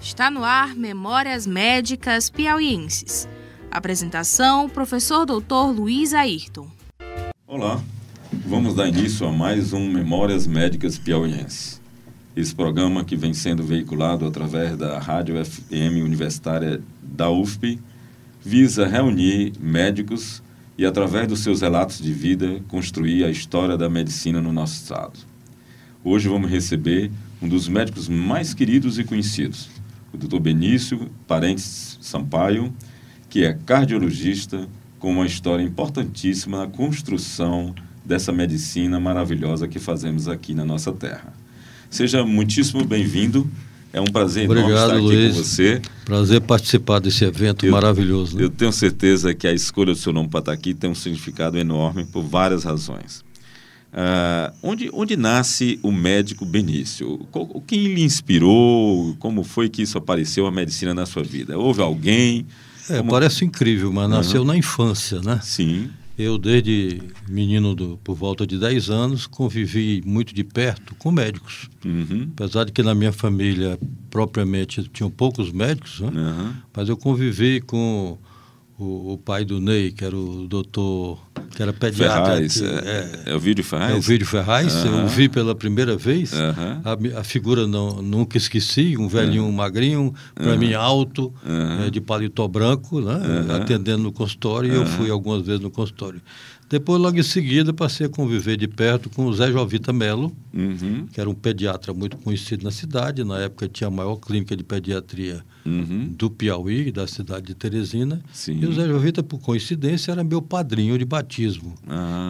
Está no ar Memórias Médicas Piauienses. Apresentação, professor Dr. Luiz Ayrton. Olá, vamos dar início a mais um Memórias Médicas Piauienses. Esse programa que vem sendo veiculado através da Rádio FM Universitária da UFP visa reunir médicos e, através dos seus relatos de vida, construir a história da medicina no nosso estado. Hoje vamos receber um dos médicos mais queridos e conhecidos, o Dr. Benício Parentes Sampaio, que é cardiologista com uma história importantíssima na construção dessa medicina maravilhosa que fazemos aqui na nossa terra. Seja muitíssimo bem-vindo. É um prazer enorme estar aqui, Luiz, com você. Prazer participar desse evento maravilhoso. Né? Eu tenho certeza que a escolha do seu nome para estar aqui tem um significado enorme por várias razões. Onde nasce o médico Benício? Quem lhe inspirou? Como foi que isso apareceu, a medicina, na sua vida? Houve alguém? Parece incrível, mas nasceu na infância, né? Sim. Eu, desde menino, por volta de 10 anos, convivi muito de perto com médicos. Uhum. Apesar de que na minha família, propriamente, tinham poucos médicos, né? Uhum. Mas eu convivi com o pai do Ney, que era o doutor, que era pediatra. Ferraz, é o Ovídio Ferraz? É o Ovídio Ferraz, Uhum. Eu vi pela primeira vez, uhum. a figura nunca esqueci, um velhinho magrinho, para mim alto, de paletó branco, né? Atendendo no consultório, e eu fui algumas vezes no consultório. Depois, logo em seguida, passei a conviver de perto com o Zé Jovita Melo, que era um pediatra muito conhecido na cidade. Na época tinha a maior clínica de pediatria do Piauí, da cidade de Teresina. Sim. E o Zé Jovita, por coincidência, era meu padrinho de batismo.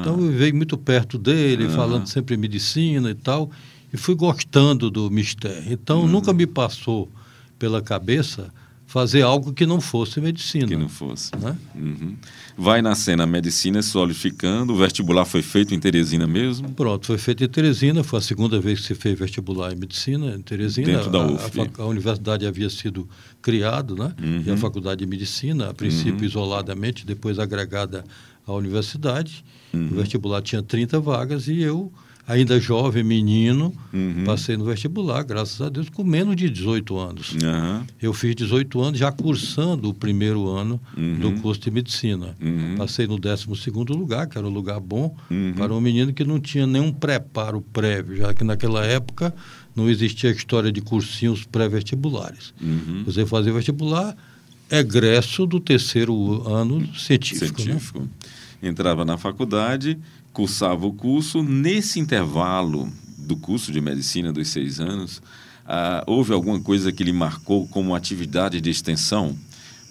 Então eu veio muito perto dele, falando sempre em medicina e tal, e fui gostando do mistério. Então nunca me passou pela cabeça fazer algo que não fosse medicina. Que não fosse. Né? Vai nascendo a medicina, solidificando. O vestibular foi feito em Teresina mesmo? Pronto, foi feito em Teresina. Foi a segunda vez que se fez vestibular em medicina em Teresina. Dentro da UFP. A universidade havia sido criada, né? E a faculdade de medicina, a princípio isoladamente, depois agregada à universidade. O vestibular tinha 30 vagas e eu, ainda jovem, menino, passei no vestibular, graças a Deus, com menos de 18 anos. Eu fiz 18 anos já cursando o primeiro ano do curso de medicina. Passei no 12º lugar, que era um lugar bom, para um menino que não tinha nenhum preparo prévio, já que naquela época não existia a história de cursinhos pré-vestibulares. Você fazia vestibular, egresso do 3º ano científico. Né? Entrava na faculdade, cursava o curso. Nesse intervalo do curso de medicina dos 6 anos, houve alguma coisa que lhe marcou como atividade de extensão?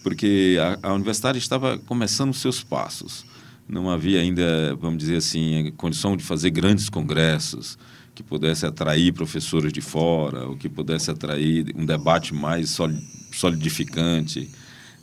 Porque a universidade estava começando os seus passos. Não havia ainda, vamos dizer assim, condição de fazer grandes congressos que pudesse atrair professores de fora, ou que pudesse atrair um debate mais solidificante.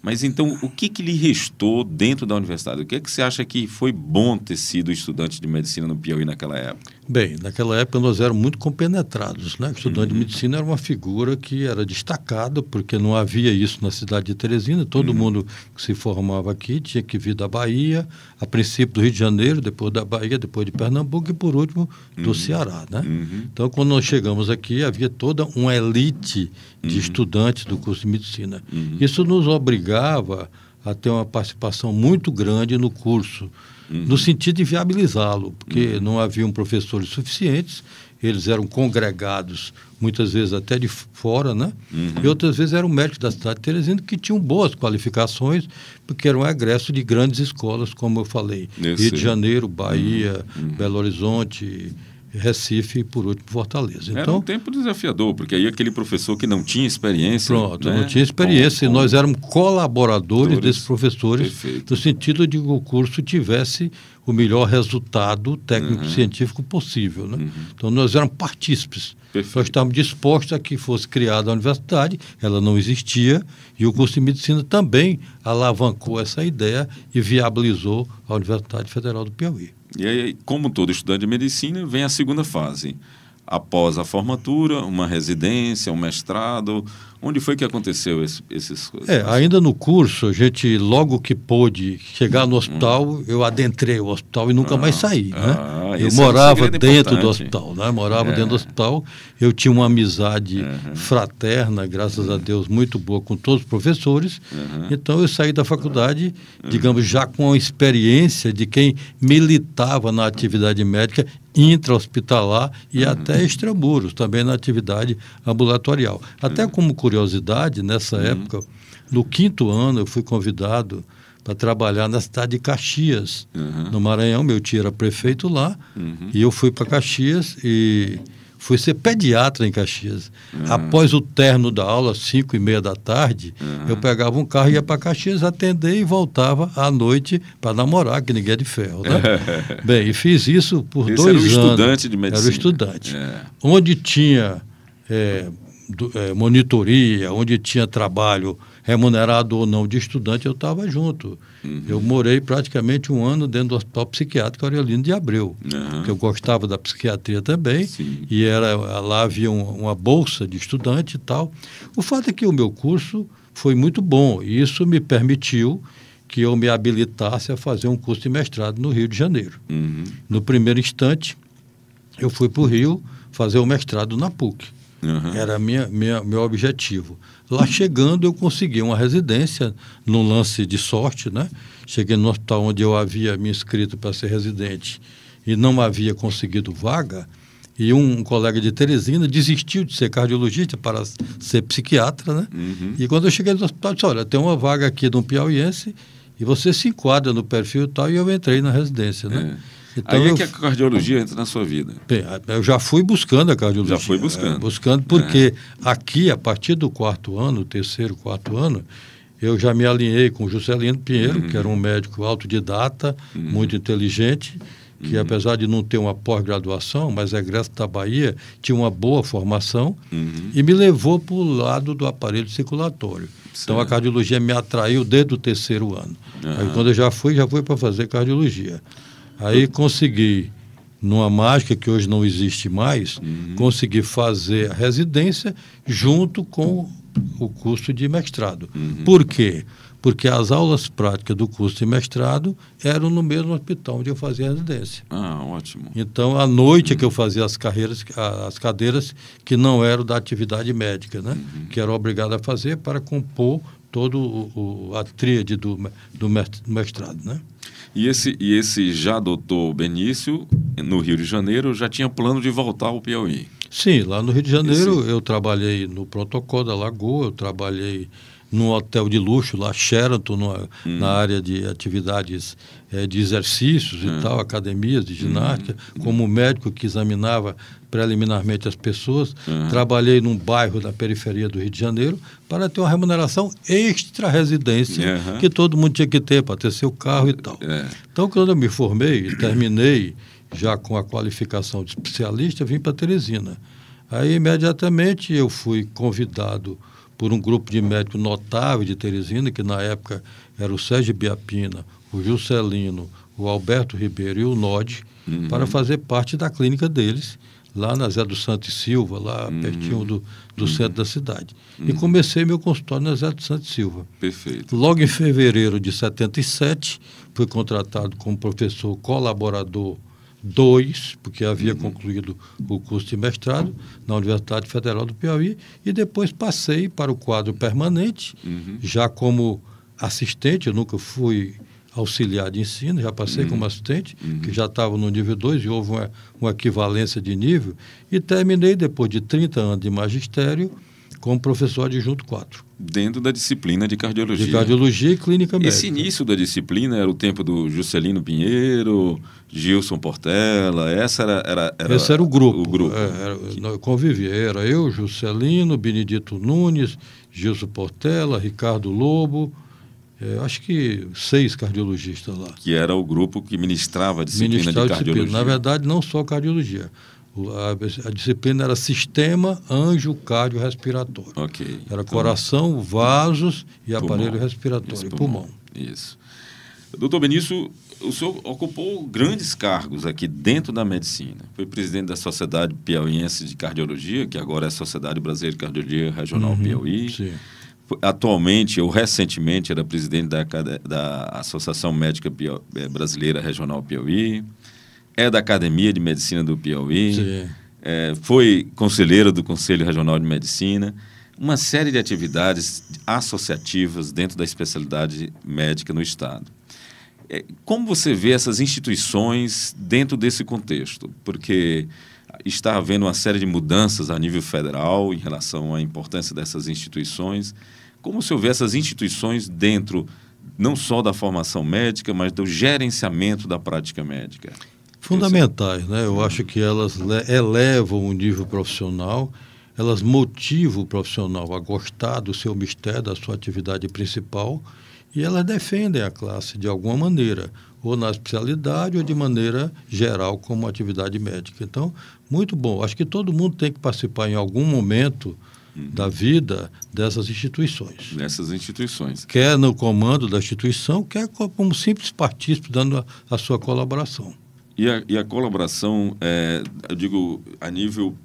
Mas então, o que lhe restou dentro da universidade? O que você acha que foi bom ter sido estudante de medicina no Piauí naquela época? Bem, naquela época nós éramos muito compenetrados, né? O estudante de medicina era uma figura que era destacada, porque não havia isso na cidade de Teresina. Todo mundo que se formava aqui tinha que vir da Bahia, a princípio do Rio de Janeiro, depois da Bahia, depois de Pernambuco e, por último, do Ceará, né? Então, quando nós chegamos aqui, havia toda uma elite de estudantes do curso de medicina. Isso nos obrigava a ter uma participação muito grande no curso, no sentido de viabilizá-lo, porque não haviam professores suficientes, eles eram congregados, muitas vezes até de fora, né? E outras vezes eram médicos da cidade de Teresina que tinham boas qualificações, porque eram egressos de grandes escolas, como eu falei, Rio de Janeiro, Bahia, Belo Horizonte, Recife e, por último, Fortaleza. Era um tempo desafiador, porque aí aquele professor que não tinha experiência... Pronto, não tinha experiência, e nós éramos colaboradores desses professores, Perfeito. no sentido de que o curso tivesse o melhor resultado técnico-científico possível. Né? Então, nós éramos partícipes. Perfeito. Nós estávamos dispostos a que fosse criada a universidade, ela não existia, e o curso de medicina também alavancou essa ideia e viabilizou a Universidade Federal do Piauí. E aí, como todo estudante de medicina, vem a segunda fase. Após a formatura, uma residência, um mestrado. Onde foi que aconteceu esses coisas? Ainda no curso, a gente, logo que pôde chegar no hospital, eu adentrei o hospital e nunca mais saí, né? Eu morava dentro do hospital, né? Morava dentro do hospital. Eu tinha uma amizade fraterna, graças a Deus, muito boa com todos os professores. Então eu saí da faculdade, digamos, já com a experiência de quem militava na atividade médica intra-hospitalar e até extramuros, também na atividade ambulatorial. Até como curiosidade, nessa época, no 5º ano, eu fui convidado para trabalhar na cidade de Caxias, no Maranhão. Meu tio era prefeito lá, e eu fui para Caxias e fui ser pediatra em Caxias. Após o término da aula, 5h30 da tarde, eu pegava um carro, ia para Caxias atender e voltava à noite para namorar, que ninguém é de ferro, né? Bem, e fiz isso por 2 anos. Era um estudante de medicina. Era um estudante. Onde tinha monitoria, onde tinha trabalho remunerado ou não de estudante, eu estava junto. Eu morei praticamente 1 ano dentro do Hospital Psiquiátrico Aureliano de Abreu, porque eu gostava da psiquiatria também, e lá havia uma bolsa de estudante e tal. O fato é que o meu curso foi muito bom, e isso me permitiu que eu me habilitasse a fazer um curso de mestrado no Rio de Janeiro. No primeiro instante, eu fui para o Rio fazer o mestrado na PUC. Era meu objetivo. Lá chegando, eu consegui uma residência num lance de sorte, né? Cheguei no hospital onde eu havia me inscrito para ser residente e não havia conseguido vaga, e um colega de Teresina desistiu de ser cardiologista para ser psiquiatra, né? E quando eu cheguei no hospital, eu disse: olha, tem uma vaga aqui de um piauiense e você se enquadra no perfil e tal, e eu entrei na residência, né? Então, aí é que a cardiologia entra na sua vida. Bem, eu já fui buscando a cardiologia. Já foi buscando. Buscando porque aqui, a partir do 4º ano, 3º, 4º ano, eu já me alinhei com o Juscelino Pinheiro, que era um médico autodidata, muito inteligente, que apesar de não ter uma pós-graduação, mas egresso da Bahia, tinha uma boa formação, e me levou para o lado do aparelho circulatório. Então a cardiologia me atraiu desde o 3º ano. Aí quando eu já fui para fazer cardiologia. Aí consegui, numa mágica que hoje não existe mais, consegui fazer a residência junto com o curso de mestrado. Por quê? Porque as aulas práticas do curso de mestrado eram no mesmo hospital onde eu fazia a residência. Ótimo. Então, à noite é que eu fazia as cadeiras que não eram da atividade médica, né? Que era obrigado a fazer para compor todo a tríade do mestrado, né? E esse já doutor Benício, no Rio de Janeiro, já tinha plano de voltar ao Piauí? Sim, lá no Rio de Janeiro eu trabalhei no protocolo da Lagoa, eu trabalhei num hotel de luxo lá, Sheraton, na área de atividades de exercícios e tal, academias de ginástica, como médico que examinava preliminarmente as pessoas. Trabalhei num bairro da periferia do Rio de Janeiro para ter uma remuneração extra-residência que todo mundo tinha que ter para ter seu carro e tal. Então, quando eu me formei e terminei já com a qualificação de especialista, eu vim para Teresina. Aí, imediatamente, eu fui convidado por um grupo de médicos notável de Teresina, que na época era o Sérgio Biapina, o Juscelino, o Alberto Ribeiro e o Nodi, para fazer parte da clínica deles, lá na Zé do Santo e Silva, lá pertinho do centro da cidade. E comecei meu consultório na Zé do Santo e Silva. Perfeito. Logo em fevereiro de 77, fui contratado como professor colaborador 2, porque havia concluído o curso de mestrado na Universidade Federal do Piauí, e depois passei para o quadro permanente, já como assistente. Eu nunca fui auxiliar de ensino, já passei como assistente, que já estava no nível 2 e houve uma equivalência de nível, e terminei depois de 30 anos de magistério como professor adjunto 4. Dentro da disciplina de cardiologia. De cardiologia e clínica médica. Esse início da disciplina era o tempo do Juscelino Pinheiro, Gilson Portela, esse era o grupo. Eu convivia, era eu, Juscelino, Benedito Nunes, Gilson Portela, Ricardo Lobo, acho que 6 cardiologistas lá. Que era o grupo que ministrava a disciplina de cardiologia. Na verdade, não só cardiologia. A disciplina era sistema angiocárdio-respiratório. Era coração, vasos e aparelho respiratório, pulmão. Isso. Doutor Benício, o senhor ocupou grandes cargos aqui dentro da medicina. Foi presidente da Sociedade Piauiense de Cardiologia, que agora é a Sociedade Brasileira de Cardiologia Regional Piauí. Sim. Atualmente, ou recentemente, era presidente da Associação Médica Brasileira Regional Piauí. é da Academia de Medicina do Piauí, Sim. Foi conselheiro do Conselho Regional de Medicina, uma série de atividades associativas dentro da especialidade médica no Estado. Como você vê essas instituições dentro desse contexto? Porque está havendo uma série de mudanças a nível federal em relação à importância dessas instituições. Como o senhor vê essas instituições dentro não só da formação médica, mas do gerenciamento da prática médica? Fundamentais, né? Eu acho que elas elevam o nível profissional, elas motivam o profissional a gostar do seu mistério, da sua atividade principal, e elas defendem a classe de alguma maneira, ou na especialidade ou de maneira geral como atividade médica. Então, muito bom. Acho que todo mundo tem que participar em algum momento da vida dessas instituições. Dessas instituições. Quer no comando da instituição, quer como simples partícipe dando a sua colaboração. E a colaboração, eu digo, a nível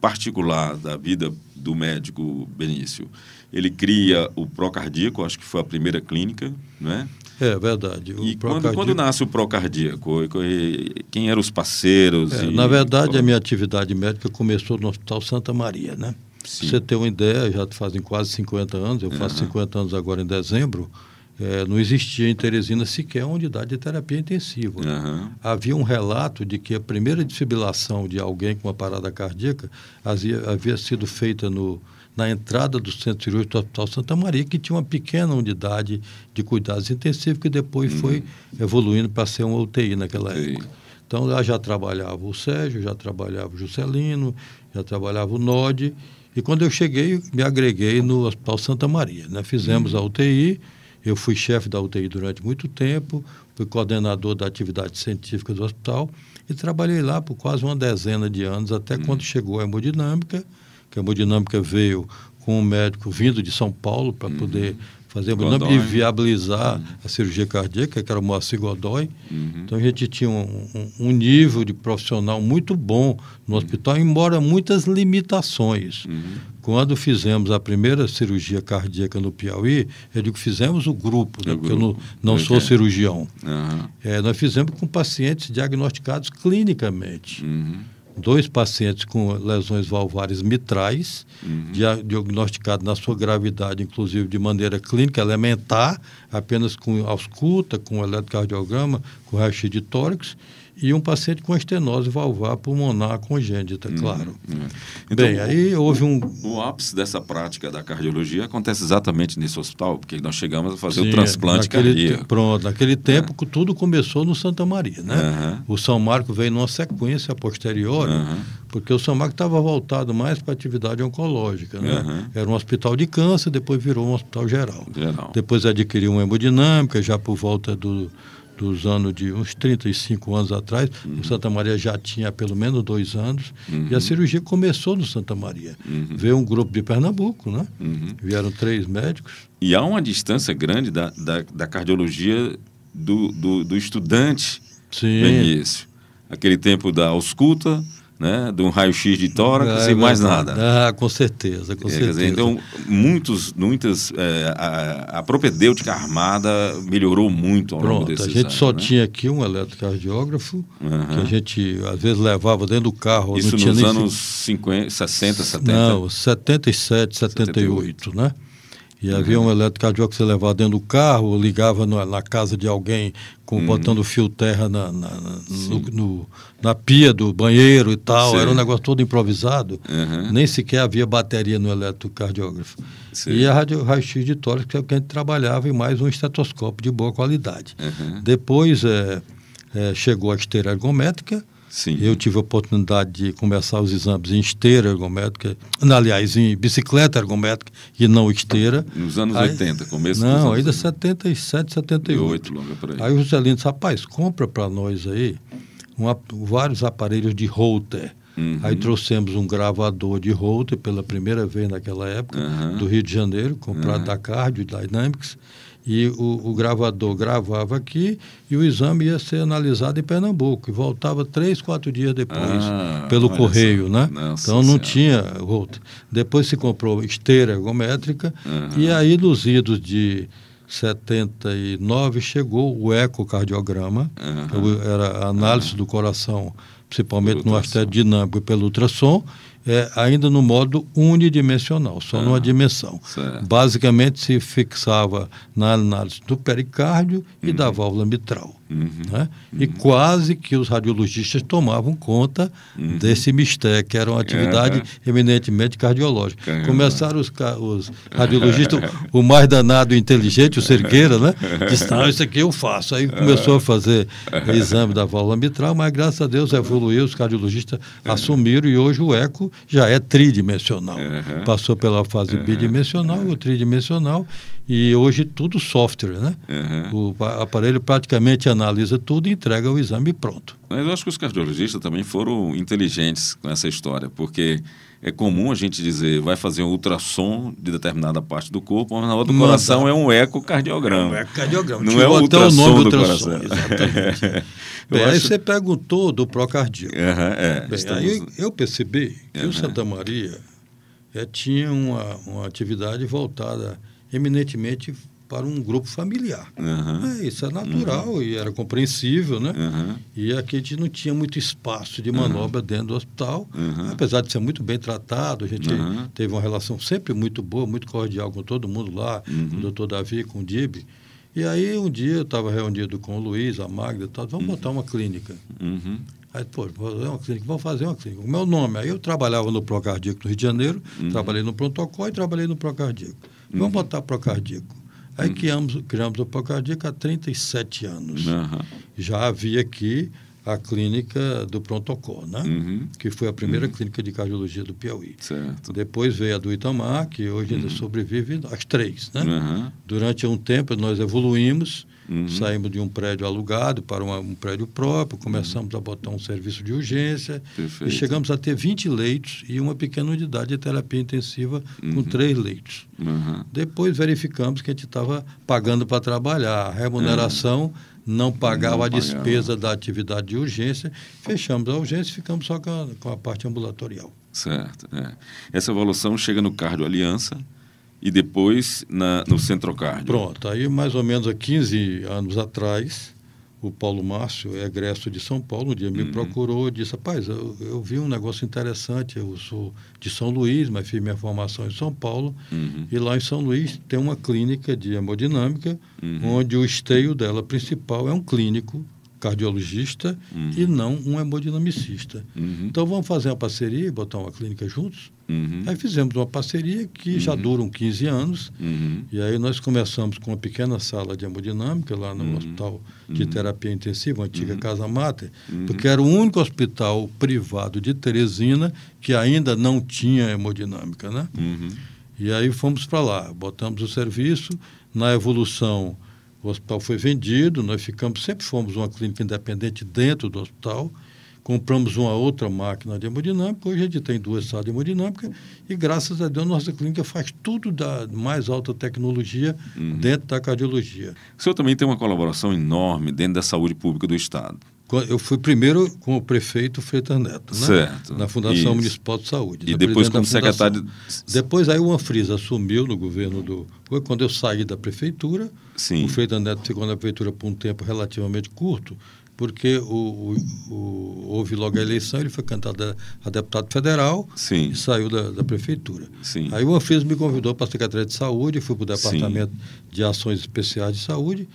particular da vida do médico Benício, ele cria o Procardíaco, acho que foi a primeira clínica, não é? É verdade. E quando nasce o Procardíaco? Quem eram os parceiros? Na verdade, a minha atividade médica começou no Hospital Santa Maria, né? Sim. Pra você ter uma ideia, já fazem quase 50 anos, eu faço 50 anos agora em dezembro, não existia em Teresina sequer uma unidade de terapia intensiva. Havia um relato de que a primeira desfibrilação de alguém com uma parada cardíaca havia sido feita na entrada do Centro Cirúrgico do Hospital Santa Maria, que tinha uma pequena unidade de cuidados intensivos, que depois foi evoluindo para ser uma UTI naquela época. Então, lá já trabalhava o Sérgio, já trabalhava o Juscelino, já trabalhava o Nodi, e quando eu cheguei, me agreguei no Hospital Santa Maria, né? Fizemos a UTI. Eu fui chefe da UTI durante muito tempo, fui coordenador da atividade científica do hospital e trabalhei lá por quase uma dezena de anos, até quando chegou a hemodinâmica, que a hemodinâmica veio com um médico vindo de São Paulo para poder fazer a hemodinâmica e viabilizar a cirurgia cardíaca, que era o Moacir Godoy. Então a gente tinha um nível de profissional muito bom no hospital, embora muitas limitações. Quando fizemos a primeira cirurgia cardíaca no Piauí, eu digo que fizemos o grupo, né? Porque eu não sou cirurgião. Nós fizemos com pacientes diagnosticados clinicamente. 2 pacientes com lesões valvares mitrais, diagnosticados na sua gravidade, inclusive de maneira clínica, elementar, apenas com ausculta, com eletrocardiograma, com raio-x de tórax, e um paciente com estenose valvar pulmonar congênita, claro. Então, bem, aí houve o ápice dessa prática da cardiologia acontece exatamente nesse hospital, porque nós chegamos a fazer o transplante cardíaco. Pronto, naquele tempo tudo começou no Santa Maria, né? O São Marco veio numa sequência posterior, porque o São Marco estava voltado mais para a atividade oncológica, né? Era um hospital de câncer, depois virou um hospital geral. Depois adquiriu uma hemodinâmica, já por volta dos anos de uns 35 anos atrás, o Santa Maria já tinha pelo menos 2 anos, e a cirurgia começou no Santa Maria. Veio um grupo de Pernambuco, né? Vieram 3 médicos. E há uma distância grande da cardiologia do estudante Benício. Aquele tempo da ausculta, né, de um raio-x de tórax e mais nada. Com certeza, com certeza. Dizer, então, a propedêutica armada melhorou muito ao longo desses anos. A gente só tinha aqui um eletrocardiógrafo, que a gente, às vezes, levava dentro do carro. Isso nos anos 50, 60, 70? Não, 77, 78, né? E havia um eletrocardiógrafo que você levava dentro do carro, ligava na casa de alguém, botando fio terra na pia do banheiro e tal. Era um negócio todo improvisado. Nem sequer havia bateria no eletrocardiógrafo. E a raio-x de tórax, que é o que a gente trabalhava, e mais um estetoscópio de boa qualidade. Depois chegou a esteira ergométrica. Eu tive a oportunidade de começar os exames em esteira ergométrica, aliás, em bicicleta ergométrica e não esteira. Nos anos 80, começo dos anos 80. Não, ainda 77, 78. Aí o Juscelino disse, rapaz, compra para nós aí vários aparelhos de Holter. Aí trouxemos um gravador de Holter pela primeira vez naquela época, do Rio de Janeiro, comprado da Cardio Dynamics. E o gravador gravava aqui e o exame ia ser analisado em Pernambuco. E voltava 3, 4 dias depois, pelo correio, né? Então não tinha outra. Depois se comprou esteira ergométrica e aí nos idos de 79 chegou o ecocardiograma, era a análise do coração, principalmente no aspecto dinâmico pelo ultrassom, ainda no modo unidimensional, só numa dimensão. Certo. Basicamente se fixava na análise do pericárdio e da válvula mitral. Né? E quase que os radiologistas tomavam conta desse mistério, que era uma atividade eminentemente cardiológica. Começaram os radiologistas, o mais danado e inteligente, o Cerqueira, né? Disse, não, isso aqui eu faço. Aí começou a fazer exame da válvula mitral, mas graças a Deus evoluiu, os cardiologistas assumiram e hoje o eco já é tridimensional. Passou pela fase bidimensional, o tridimensional, e hoje tudo software, né? O aparelho praticamente analisa tudo e entrega o exame pronto. Mas eu acho que os cardiologistas também foram inteligentes com essa história, porque é comum a gente dizer, vai fazer um ultrassom de determinada parte do corpo, mas na hora do coração é um ecocardiograma. É um ecocardiograma. Não é o ultrassom do coração. Exatamente. Aí você perguntou do procardíaco. Estamos... Aí eu percebi que o Santa Maria tinha uma atividade voltada eminentemente para um grupo familiar. Isso é natural e era compreensível, né? E aqui a gente não tinha muito espaço de manobra dentro do hospital, apesar de ser muito bem tratado, a gente teve uma relação sempre muito boa, muito cordial com todo mundo lá, com o doutor Davi, com o Dib. E aí um dia eu estava reunido com o Luiz, a Magda e tal, vamos botar uma clínica. Aí, vamos fazer uma clínica. O meu nome, aí eu trabalhava no Procardíaco no Rio de Janeiro, trabalhei no pronto-socorro e trabalhei no Procardíaco. Vamos botar Procardíaco. Aí criamos o Procardíaco há 37 anos. Já havia aqui a clínica do pronto-socorro, né? Que foi a primeira clínica de cardiologia do Piauí. Certo. Depois veio a do Itamar, que hoje ainda sobrevive as 3, né? Durante um tempo nós evoluímos, saímos de um prédio alugado para um prédio próprio, começamos a botar um serviço de urgência. Perfeito. E chegamos a ter 20 leitos e uma pequena unidade de terapia intensiva com 3 leitos. Depois verificamos que a gente estava pagando para trabalhar, a remuneração não pagava a despesa da atividade de urgência, fechamos a urgência e ficamos só com a parte ambulatorial. Certo. Essa evolução chega no Cardio Aliança e depois no Centrocárdio. Pronto, aí mais ou menos há 15 anos atrás, o Paulo Márcio, egresso de São Paulo, um dia me procurou e disse, rapaz, eu vi um negócio interessante, eu sou de São Luís, mas fiz minha formação em São Paulo, e lá em São Luís tem uma clínica de hemodinâmica, onde o esteio dela principal é um clínico cardiologista e não um hemodinamicista. Então vamos fazer uma parceria e botar uma clínica juntos? Aí fizemos uma parceria que já duram 15 anos, e aí nós começamos com uma pequena sala de hemodinâmica lá no Hospital de Terapia Intensiva, a antiga Casa Mater, porque era o único hospital privado de Teresina que ainda não tinha hemodinâmica, né? E aí fomos para lá, botamos o serviço, na evolução o hospital foi vendido, nós sempre fomos uma clínica independente dentro do hospital, compramos uma outra máquina de hemodinâmica, hoje a gente tem 2 salas de hemodinâmica e, graças a Deus, nossa clínica faz tudo da mais alta tecnologia dentro da cardiologia. O senhor também tem uma colaboração enorme dentro da saúde pública do Estado. Eu fui primeiro com o prefeito Freitas Neto, né? Certo. Na Fundação Municipal de Saúde. E depois como secretário... Depois aí o Anfrisa assumiu no governo quando eu saí da prefeitura, o Freitas Neto ficou na prefeitura por um tempo relativamente curto, porque houve logo a eleição, ele foi candidato a deputado federal e saiu da prefeitura. Aí o Anfrisa me convidou para a Secretaria de Saúde, fui para o Departamento de Ações Especiais de Saúde,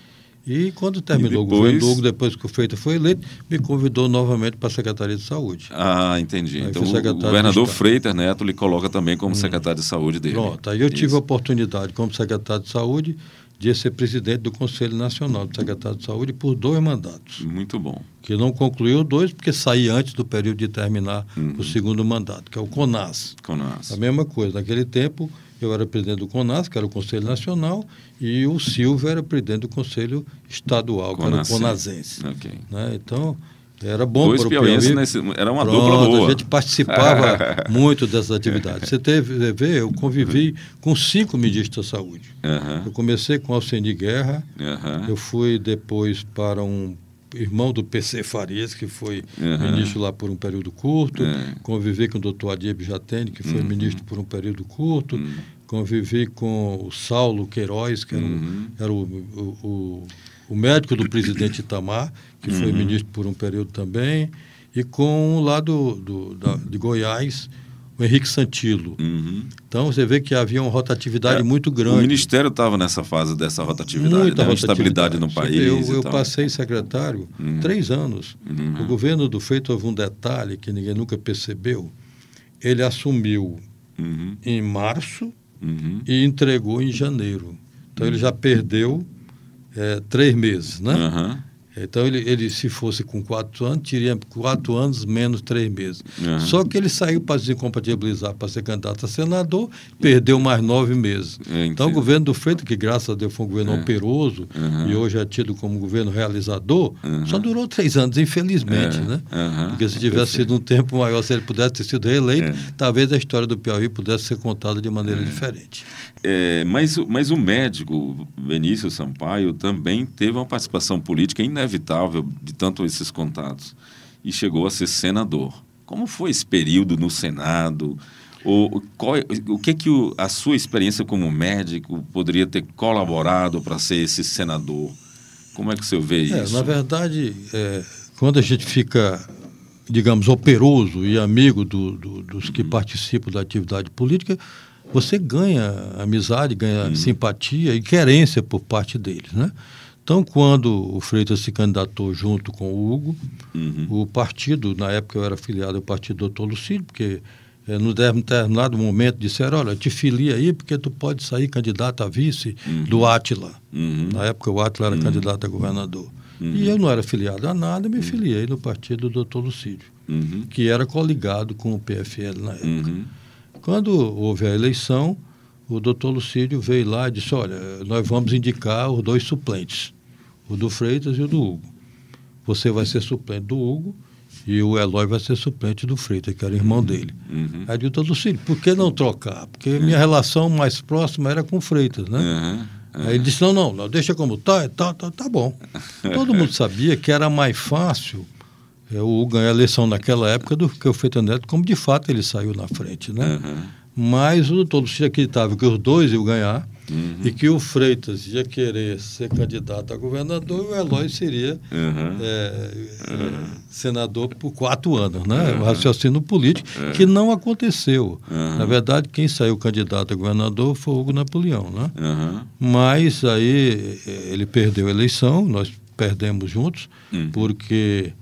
e quando terminou o governo Hugo, depois que o Freitas foi eleito, me convidou novamente para a Secretaria de Saúde. Ah, entendi. Aí então o governador Freitas Neto lhe coloca também como secretário de saúde dele. Pronto, aí eu tive a oportunidade, como secretário de saúde, de ser presidente do Conselho Nacional do Secretário de Saúde por 2 mandatos. Muito bom. Que não concluiu 2, porque saí antes do período de terminar o 2º mandato, que é o CONAS. A mesma coisa. Naquele tempo, eu era presidente do CONAS, que era o Conselho Nacional, e o Silvio era presidente do Conselho Estadual, que era o CONASense. Né? Então, era bom para o Piauí. Era uma dupla boa. A gente participava muito dessas atividades. Você vê, eu convivi com 5 ministros da saúde. Eu comecei com Alceni Guerra, eu fui depois para um irmão do PC Farias, que foi ministro lá por um período curto, convivi com o doutor Adib Jatene, que foi ministro por um período curto, convivi com o Saulo Queiroz, que era o médico do presidente Itamar, que foi ministro por um período também, e com lá de Goiás, o Henrique Santilo. Então, você vê que havia uma rotatividade muito grande. O Ministério estava nessa fase dessa rotatividade, muita instabilidade no país. Eu passei secretário 3 anos. O governo do Freitas, houve um detalhe que ninguém nunca percebeu. Ele assumiu em março e entregou em janeiro. Então, ele já perdeu 3 meses, né? Então, ele, se fosse com 4 anos, teria 4 anos menos 3 meses. Só que ele saiu para desincompatibilizar para ser candidato a senador, perdeu mais 9 meses. Então, o governo do Freitas, que graças a Deus foi um governo operoso e hoje é tido como governo realizador, só durou 3 anos, infelizmente, né? Porque se tivesse sido um tempo maior, se ele pudesse ter sido reeleito, talvez a história do Piauí pudesse ser contada de maneira diferente. Mas o médico Benício Sampaio também teve uma participação política inevitável de tanto esses contatos e chegou a ser senador. Como foi esse período no Senado? O que a sua experiência como médico poderia ter colaborado para ser esse senador? Como é que você vê isso? Na verdade, quando a gente fica, digamos, operoso e amigo dos que participam da atividade política, você ganha amizade, ganha simpatia e querência por parte deles, né? Então, quando o Freitas se candidatou junto com o Hugo, o partido, na época eu era afiliado ao partido Dr. Lucídio, porque no determinado momento disseram, olha, te filia aí porque tu pode sair candidato a vice do Átila. Na época o Átila era candidato a governador. E eu não era filiado a nada, me filiei no partido Dr. Lucídio, que era coligado com o PFL na época. Quando houve a eleição, o doutor Lucídio veio lá e disse, olha, nós vamos indicar os 2 suplentes, o do Freitas e o do Hugo. Você vai ser suplente do Hugo e o Eloy vai ser suplente do Freitas, que era irmão dele. Aí o doutor Lucídio, por que não trocar? Porque minha relação mais próxima era com o Freitas, né? Aí ele disse, não, deixa como tá bom. Todo mundo sabia que era mais fácil o Hugo ganhar a eleição naquela época do que o Freitas Neto, como de fato ele saiu na frente, né? Mas o doutor Lucídio acreditava que os 2 iam ganhar e que o Freitas ia querer ser candidato a governador e o Eloy seria senador por 4 anos, né? O raciocínio político, que não aconteceu. Na verdade, quem saiu candidato a governador foi o Hugo Napoleão, né? Mas aí ele perdeu a eleição, nós perdemos juntos, porque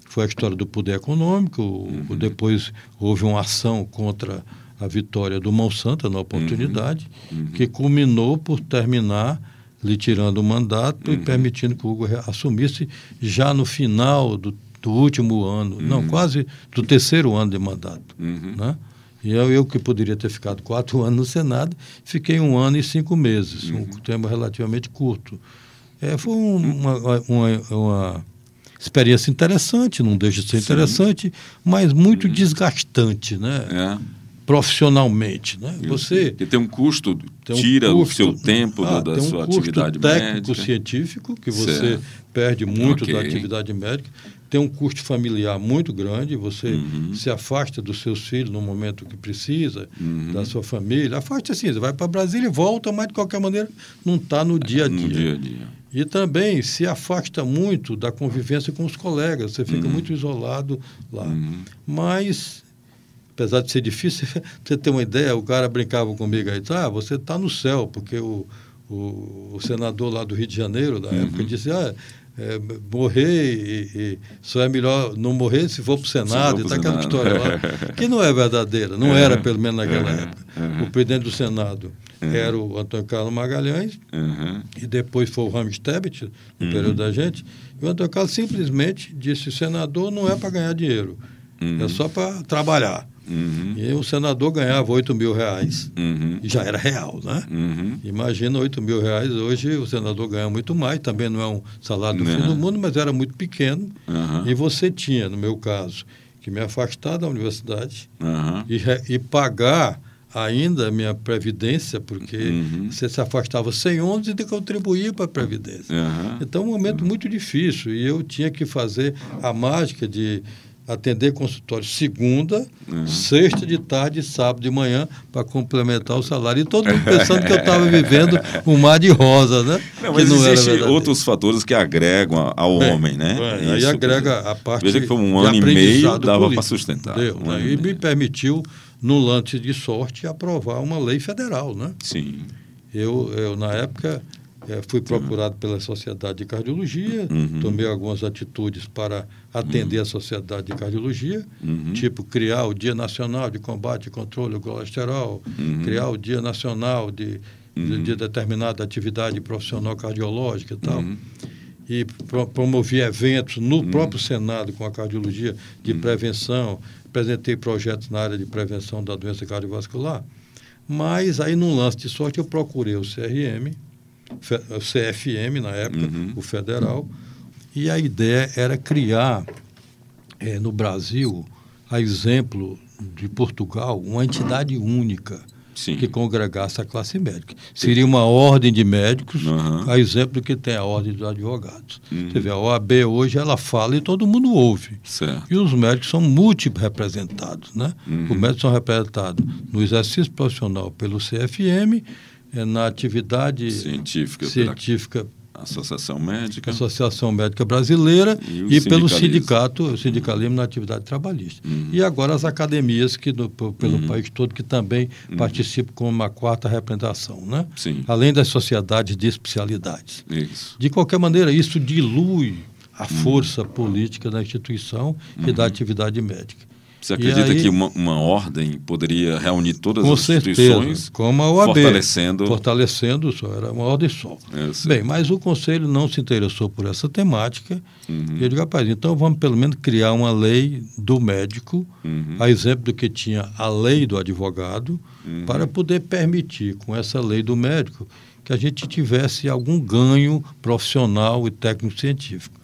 foi a história do poder econômico, depois houve uma ação contra a vitória do Monsanto na oportunidade, que culminou por terminar lhe tirando o mandato e permitindo que o Hugo assumisse já no final do último ano, não, quase do 3º ano de mandato. Né? E eu que poderia ter ficado 4 anos no Senado, fiquei 1 ano e 5 meses, um tempo relativamente curto. Foi uma experiência interessante, não deixa de ser interessante, mas muito desgastante, né? Profissionalmente, né? Você tem um custo, tira o seu tempo da sua atividade médica. Tem um custo técnico-científico, que você perde muito da atividade médica. Tem um custo familiar muito grande, você se afasta dos seus filhos no momento que precisa, da sua família. Afasta assim, você vai para Brasília e volta, mas de qualquer maneira não está no dia a dia. E também se afasta muito da convivência com os colegas, você fica muito isolado lá. Mas, apesar de ser difícil, pra você ter uma ideia, o cara brincava comigo aí, você está no céu, porque o senador lá do Rio de Janeiro, na época, disse, morrer e só é melhor não morrer se for para o Senado, e tá aquela história lá, que não é verdadeira, não era pelo menos naquela época. O presidente do Senado era o Antônio Carlos Magalhães, e depois foi o Ramos Tebet, no período da gente, e o Antônio Carlos simplesmente disse, o senador não é para ganhar dinheiro, é só para trabalhar. E o senador ganhava R$8.000, e já era real, né? Imagina R$8.000, hoje o senador ganha muito mais, também não é um salário do fim do mundo, mas era muito pequeno, e você tinha, no meu caso, que me afastar da universidade e pagar ainda a minha previdência, porque você se afastava sem ônibus e tem que contribuir para a previdência. Então, um momento muito difícil, e eu tinha que fazer a mágica de atender consultório segunda, sexta de tarde e sábado de manhã para complementar o salário. E todo mundo pensando que eu estava vivendo um mar de rosa, né? Não, mas existem outros fatores que agregam ao homem, né? Aí agrega a parte veja que foi um ano e meio, dava para sustentar. E me permitiu, no lance de sorte, aprovar uma lei federal, né? Sim. Eu na época... fui procurado pela Sociedade de Cardiologia, tomei algumas atitudes para atender a Sociedade de Cardiologia, tipo criar o Dia Nacional de Combate e Controle do Colesterol, criar o Dia Nacional de determinada atividade profissional cardiológica e tal. E promovi eventos no próprio Senado com a cardiologia de prevenção, apresentei projetos na área de prevenção da doença cardiovascular, mas aí num lance de sorte eu procurei o CRM, o CFM na época, o federal, e a ideia era criar no Brasil, a exemplo de Portugal, uma entidade única que congregasse a classe médica. Seria uma ordem de médicos, a exemplo do que tem a ordem dos advogados. Você vê, a OAB hoje ela fala e todo mundo ouve. Certo. E os médicos são multi-representados, né? Os médicos são representados no exercício profissional pelo CFM, na atividade científica Associação Médica Brasileira e pelo sindicalismo na atividade trabalhista. E agora as academias pelo país todo que também participam com uma quarta representação, né? Além das sociedades de especialidades. Isso. De qualquer maneira, isso dilui a força política da instituição e da atividade médica. Você acredita que uma ordem poderia reunir todas as instituições? Certeza, como a OAB, fortalecendo só, era uma ordem só. Bem, mas o Conselho não se interessou por essa temática. E eu digo, rapaz, então vamos pelo menos criar uma lei do médico, a exemplo do que tinha a lei do advogado, para poder permitir, com essa lei do médico, que a gente tivesse algum ganho profissional e técnico-científico.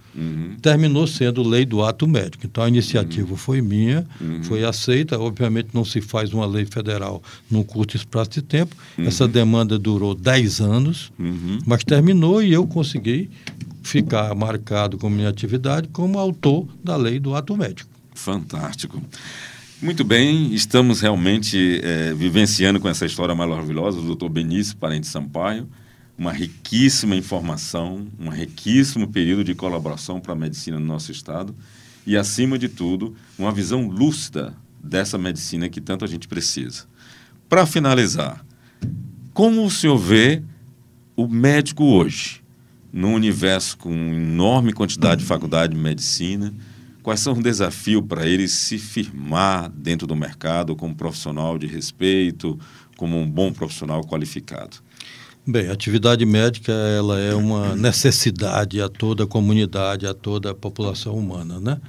Terminou sendo lei do ato médico. Então, a iniciativa foi minha, foi aceita. Obviamente, não se faz uma lei federal num curto espaço de tempo. Essa demanda durou 10 anos, mas terminou e eu consegui ficar marcado como minha atividade como autor da lei do ato médico. Fantástico. Muito bem, estamos realmente vivenciando com essa história maravilhosa do Dr. Benício Parente Sampaio, uma riquíssima informação, um riquíssimo período de colaboração para a medicina no nosso estado e, acima de tudo, uma visão lúcida dessa medicina que tanto a gente precisa. Para finalizar, como o senhor vê o médico hoje, num universo com enorme quantidade de faculdade de medicina? Quais são os desafios para ele se firmar dentro do mercado como profissional de respeito, como um bom profissional qualificado? Bem, a atividade médica ela é uma necessidade a toda a comunidade, a toda a população humana, né?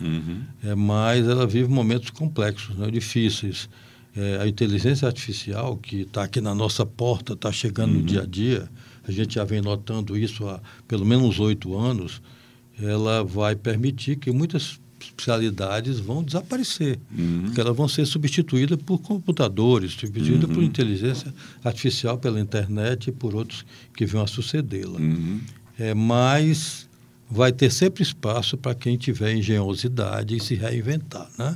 Mas ela vive momentos complexos, né? Difíceis. A inteligência artificial que está aqui na nossa porta, está chegando no dia a dia, a gente já vem notando isso há pelo menos 8 anos, ela vai permitir que muitas especialidades vão desaparecer, porque elas vão ser substituídas por computadores, substituídas por inteligência artificial, pela internet e por outros que vão a sucedê-la. Mas vai ter sempre espaço para quem tiver engenhosidade e se reinventar, né?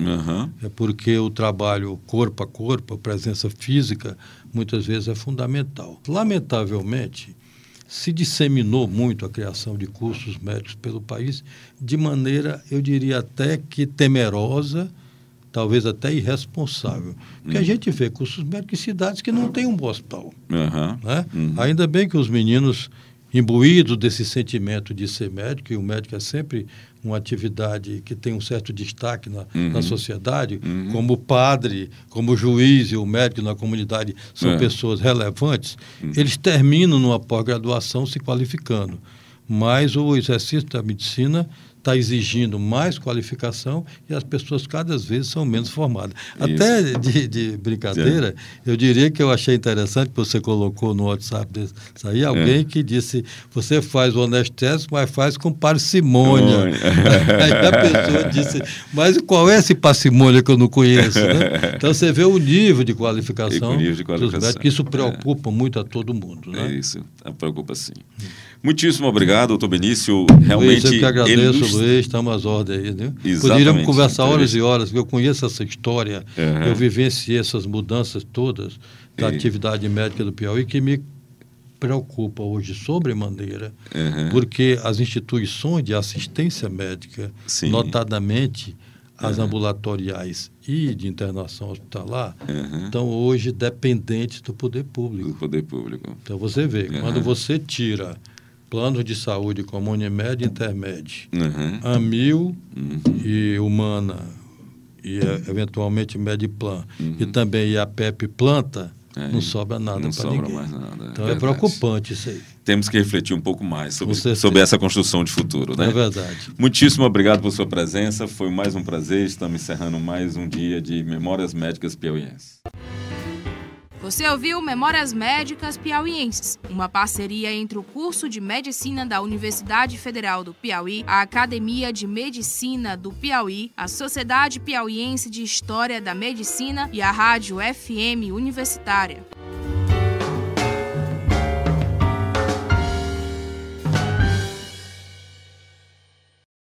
É porque o trabalho corpo a corpo, a presença física, muitas vezes é fundamental. Lamentavelmente, se disseminou muito a criação de cursos médicos pelo país de maneira, eu diria até que temerosa, talvez até irresponsável. Porque a gente vê cursos médicos em cidades que não tem um bom hospital. Né? Ainda bem que os meninos, imbuídos desse sentimento de ser médico, e o médico é sempre uma atividade que tem um certo destaque na sociedade, como padre, como juiz e o médico na comunidade são pessoas relevantes, eles terminam numa pós-graduação se qualificando. Mas o exercício da medicina está exigindo mais qualificação e as pessoas cada vez são menos formadas. Isso. Até de brincadeira, eu diria que eu achei interessante que você colocou no WhatsApp desse aí, alguém que disse, você faz o anestésico, mas faz com parcimônia. Aí a pessoa disse, mas qual é esse parcimônia que eu não conheço? Né? Então você vê o nível de qualificação dos médicos, que isso preocupa muito a todo mundo. Né? Isso, preocupa sim. Muitíssimo obrigado, doutor Benício. Realmente eu que agradeço Luiz, estamos às ordens aí, né? Exatamente. Poderíamos conversar horas e horas, porque eu conheço essa história, eu vivenciei essas mudanças todas da atividade médica do Piauí, que me preocupa hoje sobremaneira, porque as instituições de assistência médica, notadamente as ambulatoriais e de internação hospitalar, estão hoje dependentes do poder público. Do poder público. Então você vê, quando você tira planos de saúde como Unimed e Intermed, Amil e Humana, e eventualmente Mediplan, e também a PEP Planta, não sobra nada para ninguém. Mais nada, então é preocupante isso aí. Temos que refletir um pouco mais sobre essa construção de futuro, né? É verdade. Muitíssimo obrigado por sua presença. Foi mais um prazer. Estamos encerrando mais um dia de Memórias Médicas Piauienses. Você ouviu Memórias Médicas Piauienses, uma parceria entre o curso de Medicina da Universidade Federal do Piauí, a Academia de Medicina do Piauí, a Sociedade Piauiense de História da Medicina e a Rádio FM Universitária.